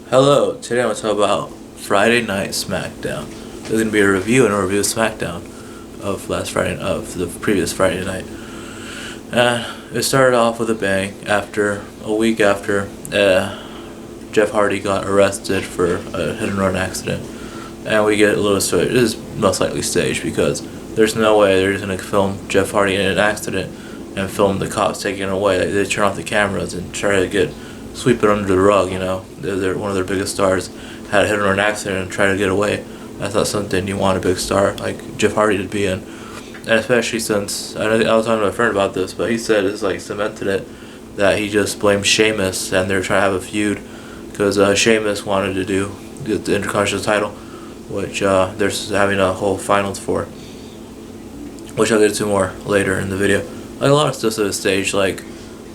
Hello, today I'm going to talk about Friday Night Smackdown. There's going to be a review and a review of Smackdown of the previous Friday night. It started off with a bang after a week after Jeff Hardy got arrested for a hit and run accident. And we get a little story. This is most likely staged because there's no way they're just going to film Jeff Hardy in an accident and film the cops taking it away. They turn off the cameras and try to sweep it under the rug, you know. They're one of their biggest stars had a hit and run accident and tried to get away. That's not something you want a big star like Jeff Hardy to be in. And especially since, I was talking to a friend about this, but he said it's like cemented it that he just blamed Sheamus and they're trying to have a feud because Sheamus wanted to get the Intercontinental title, which they're having a whole finals for, which I'll get to more later in the video. Like a lot of stuff at this stage, like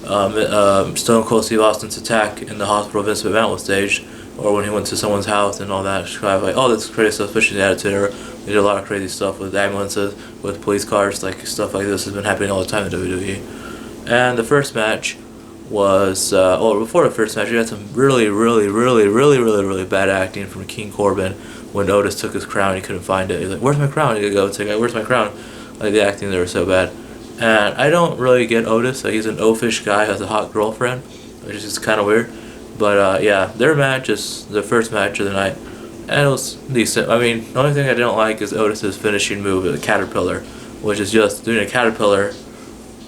Stone Cold Steve Austin's attack in the hospital Vince McMahon was staged, or when he went to someone's house and all that. Kind of like, oh, that's crazy stuff, especially the Attitude Era. They did a lot of crazy stuff with ambulances, with police cars, like stuff like this has been happening all the time in WWE. And the first match was, before the first match, we had some really bad acting from King Corbin when Otis took his crown. He couldn't find it. He's like, "Where's my crown?" He go, "Where's my crown?" Like the acting there was so bad. And I don't really get Otis. Like, he's an oafish guy, has a hot girlfriend, which is just kind of weird. But yeah, their match is the first match of the night, and it was decent. I mean, the only thing I don't like is Otis's finishing move, the Caterpillar, which is just doing a Caterpillar,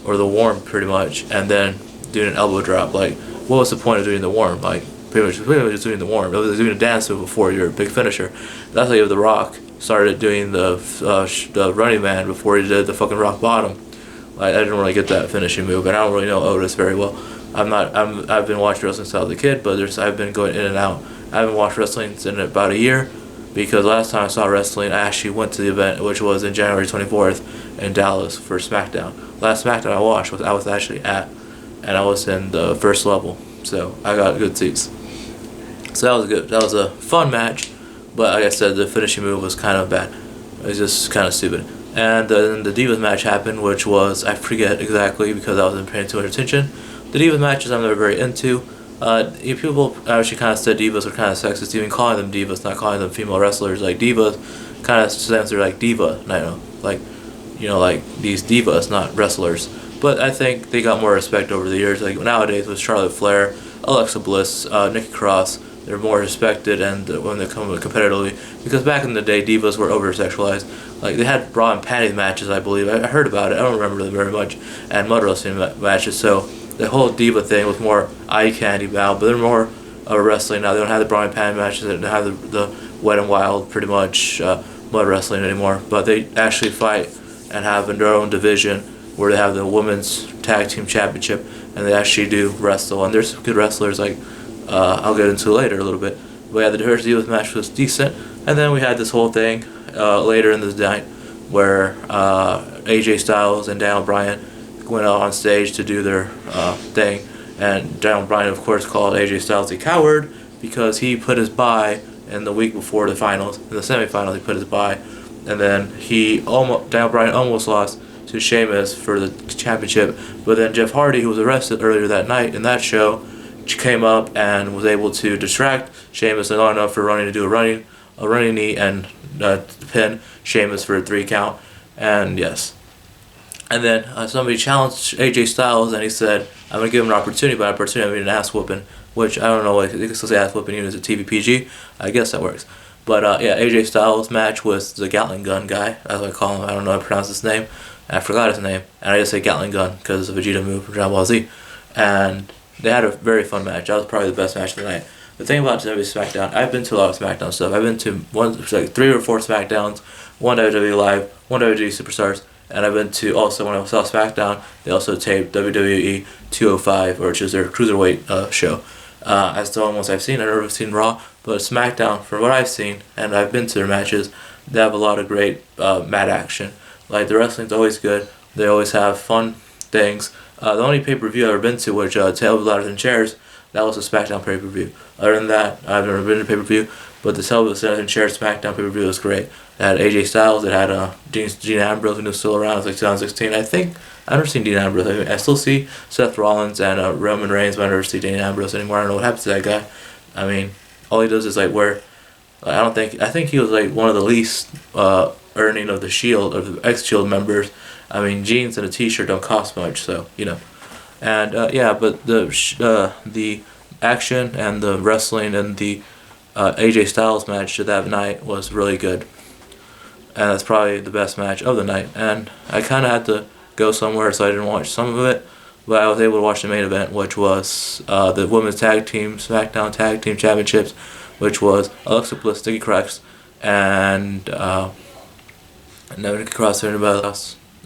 or the worm pretty much, and then doing an elbow drop. Like, what was the point of doing the worm? Like, pretty much just doing the worm. It was doing a dance move before you're a big finisher. That's like if The Rock started doing the Running Man before he did the fucking Rock Bottom. Like, I didn't really get that finishing move, and I don't really know Otis very well. I've been watching wrestling since I was a kid, but I've been going in and out. I haven't watched wrestling in about a year, because last time I saw wrestling, I actually went to the event, which was in January 24th in Dallas for Smackdown. Last Smackdown I watched I was actually at, and I was in the first level, so I got good seats. So that was good. That was a fun match, but like I said, the finishing move was kind of bad. It was just kind of stupid. And then the Divas match happened, which was, I forget exactly because I wasn't paying too much attention. The Divas matches I'm never very into. People actually kind of said Divas were kind of sexist, even calling them Divas, not calling them female wrestlers. Like, Divas kind of sounds like diva, like these divas, not wrestlers. But I think they got more respect over the years. Like nowadays with Charlotte Flair, Alexa Bliss, Nikki Cross, they're more respected, and when they come competitively, because back in the day, divas were over-sexualized. Like, they had bra and panties matches, I believe. I heard about it. I don't remember them very much. And mud wrestling matches. So the whole diva thing was more eye candy now, but they're more wrestling now. They don't have the bra and panty matches. They don't have the wet and wild, pretty much, mud wrestling anymore. But they actually fight and have their own division where they have the women's tag team championship, and they actually do wrestle. And there's some good wrestlers, like I'll get into later a little bit. But yeah, the first Divas match was decent, and then we had this whole thing later in the night where AJ Styles and Daniel Bryan went out on stage to do their thing, and Daniel Bryan of course called AJ Styles a coward because he put his bye in the week before the finals. In the semifinals he put his bye, and then Daniel Bryan almost lost to Sheamus for the championship, but then Jeff Hardy, who was arrested earlier that night in that show, came up and was able to distract Sheamus long enough for Running to do a running knee and pin Sheamus for a 3 count. And yes, and then somebody challenged AJ Styles, and he said, "I'm gonna give him an opportunity, but opportunity I mean an ass whooping," which I don't know. Like, you can still say ass whooping even as a TVPG. I guess that works. But yeah, AJ Styles' match with the Gatling gun guy, as I call him. I don't know how to pronounce his name. I forgot his name, and I just say Gatling gun because it's a Vegeta move from Dragon Ball Z. And they had a very fun match. That was probably the best match of the night. The thing about WWE SmackDown, I've been to a lot of SmackDown stuff. I've been to 3 or 4 SmackDowns, 1 WWE Live, 1 WWE Superstars, and I've been to also, when I saw SmackDown, they also taped WWE 205, which is their cruiserweight show. That's the only ones I've seen. I've never seen Raw, but SmackDown, from what I've seen, and I've been to their matches, they have a lot of great mat action. Like, the wrestling's always good. They always have fun things. The only pay-per-view I've ever been to, which Tables, Ladders, and Chairs, that was a SmackDown pay-per-view. Other than that, I've never been to pay-per-view, but the Tables, Ladders, and Chairs SmackDown pay-per-view was great. It had AJ Styles, it had Dean Ambrose, who was still around. It was like 2016. I think I've never seen Dean Ambrose. I still see Seth Rollins and Roman Reigns, but I never see Dean Ambrose anymore. I don't know what happened to that guy. I mean, all he does is like wear. I think he was like one of the least earning of the Shield, of the X Shield members. I mean, jeans and a T-shirt don't cost much, so you know. And yeah, but the action and the wrestling and the AJ Styles match of that night was really good, and that's probably the best match of the night. And I kind of had to go somewhere, so I didn't watch some of it, but I was able to watch the main event, which was the women's tag team Smackdown Tag Team Championships, which was Alexa Bliss, Nikki Cross, and Nikki Cross, and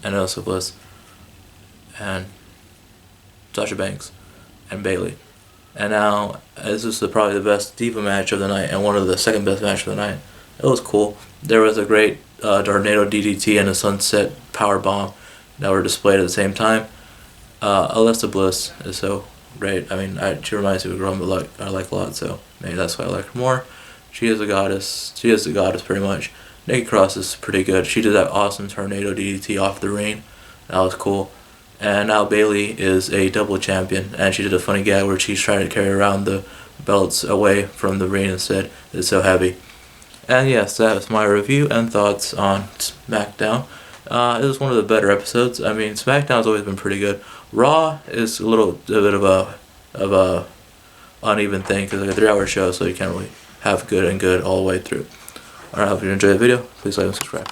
Alexa Bliss, and Sasha Banks, and Bayley. And now this is probably the best Diva match of the night, and one of the second best matches of the night. It was cool. There was a great tornado DDT and a sunset power bomb that were displayed at the same time. Alexa Bliss is so great. I mean, she reminds me of a girl I like a lot, so maybe that's why I like her more. She is a goddess. She is the goddess, pretty much. Nikki Cross is pretty good. She did that awesome tornado DDT off the ring. That was cool. And now Bayley is a double champion, and she did a funny gag where she's trying to carry around the belts away from the ring and said it's so heavy. And yes, that was my review and thoughts on SmackDown. It was one of the better episodes. I mean, SmackDown's always been pretty good. Raw is a bit of a uneven thing because it's like a 3-hour show, so you can't really have good and good all the way through. Alright, I hope you enjoyed the video. Please like and subscribe.